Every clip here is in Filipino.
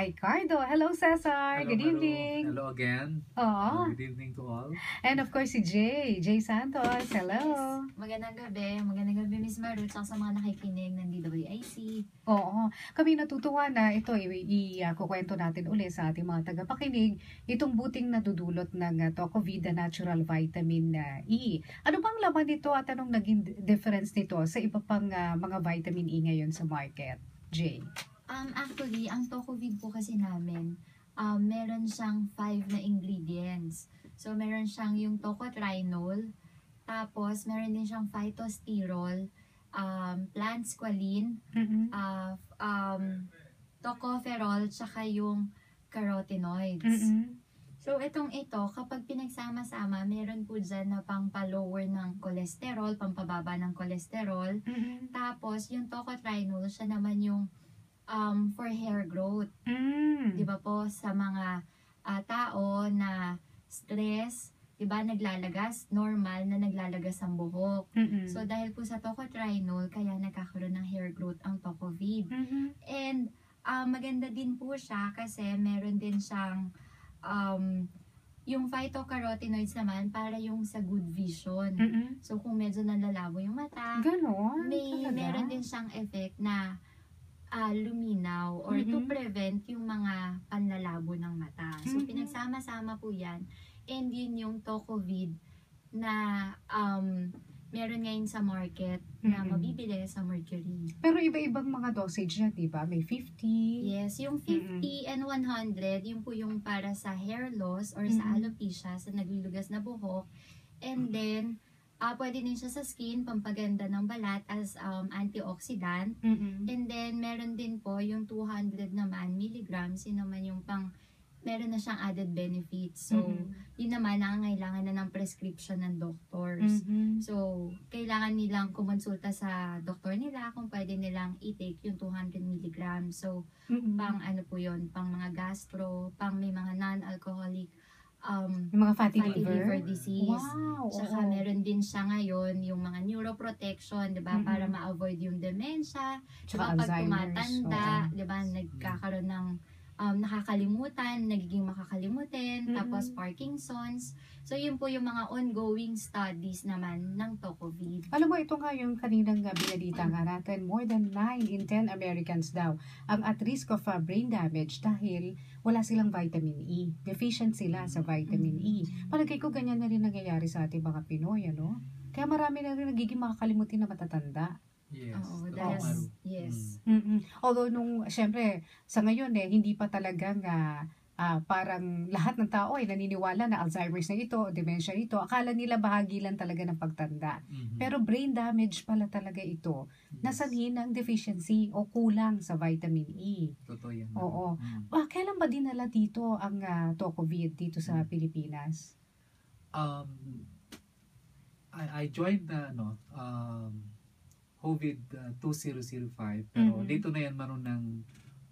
Aicardo. Hello, Cesar. Hello, Good hello. evening. Hello again. Oo. Good evening to all. And of course, si Jay Santos. Hello. Yes. Magandang gabi Miss Maru, tsaka sa mga nakikinig ng DWIC. Oo. Kami natutuwa na ito, kukwento natin uli sa ating mga tagapakinig, itong buting nadudulot ng Tocovida Natural Vitamin E. Ano bang laman nito at anong naging difference nito sa iba pang mga vitamin E ngayon sa market? Jay. Actually, ang Tocovid po kasi namin, meron siyang 5 na ingredients. So, meron siyang yung tocotrinol, tapos meron din siyang phytosterol, plant squalene, tocopherol, tsaka yung carotenoids. So, ito, kapag pinagsama-sama, meron po dyan na pang-lower ng cholesterol, pampababa ng cholesterol. Tapos, yung tocotrinol, siya naman yung for hair growth. Di ba po, sa mga tao na stress, di ba, naglalagas, normal na naglalagas ang buhok. So, dahil po sa tocotrinol, kaya nagkakaroon ng hair growth ang Tocovid. And, maganda din po siya kasi meron din siyang yung phytocarotenoids naman para yung sa good vision. So, kung medyo nalalabo yung mata, Ganon? meron din siyang effect na luminaw or to prevent yung mga panlalabo ng mata. So, pinagsama-sama po yan. And yun yung Tocovid na meron ngayon sa market na mabibili sa Mercury. Pero iba-ibang mga dosage na, di ba? May 50. Yes, yung 50 and 100, yun po yung para sa hair loss or sa alopecia, sa naglulugas na buhok. And then, pwede din siya sa skin, pampaganda ng balat as antioxidant. And then, meron din po yung 200 naman milligrams, yun naman yung meron na siyang added benefits. So, yun naman, nangangailangan na ng prescription ng doctors. So, kailangan nilang kumonsulta sa doktor nila kung pwede nilang i-take yung 200 milligrams. So, pang ano po yun, pang mga gastro, pang may mga non-alcoholic yung mga fatty liver disease. Wow. Tsaka meron din siya ngayon yung mga neuroprotection, 'di ba, para ma-avoid yung dementia, tsaka pag tumatanda, 'di ba, nagkakaroon ng nakakalimutan, nagiging makakalimutin, tapos Parkinson's. So, yun po yung mga ongoing studies naman ng Tocovid. Alam mo, ito nga yung kaninang binalita nga natin, more than 9 in 10 Americans daw ang at risk of brain damage dahil wala silang vitamin E. Deficient sila sa vitamin E. Palagay ko ganyan na rin nangyayari sa ating mga Pinoy, ano? Kaya marami na rin nagiging makakalimutin na matatanda. Yes. Oo, dahil, yes. Although syempre, sa ngayon hindi pa talagang parang lahat ng tao ay naniniwala na Alzheimer's na ito, dementia ito. Akala nila bahagi lang talaga ng pagtanda. Pero brain damage pala talaga ito. Nasanhi ng deficiency o kulang sa vitamin E. Totoo yan. Oo. Kailan ba dinala dito ang Tocovid dito sa Pilipinas? I joined COVID 2005, pero dito na yan maroon ng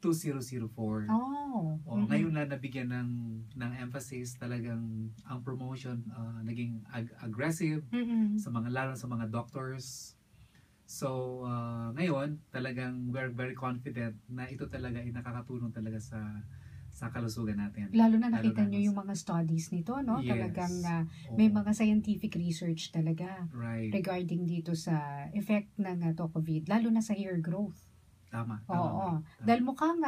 2004. Ngayon na nabigyan ng emphasis, talagang ang promotion naging aggressive lalo sa mga doctors. So ngayon talagang we're very confident na ito talaga ay nakakatulong talaga sa kalusugan natin. Lalo na nakita nyo yung mga studies nito, no? Yes. Talagang may mga scientific research talaga regarding dito sa effect ng Tocovid, lalo na sa hair growth. Tama. Oo. Dahil mukhang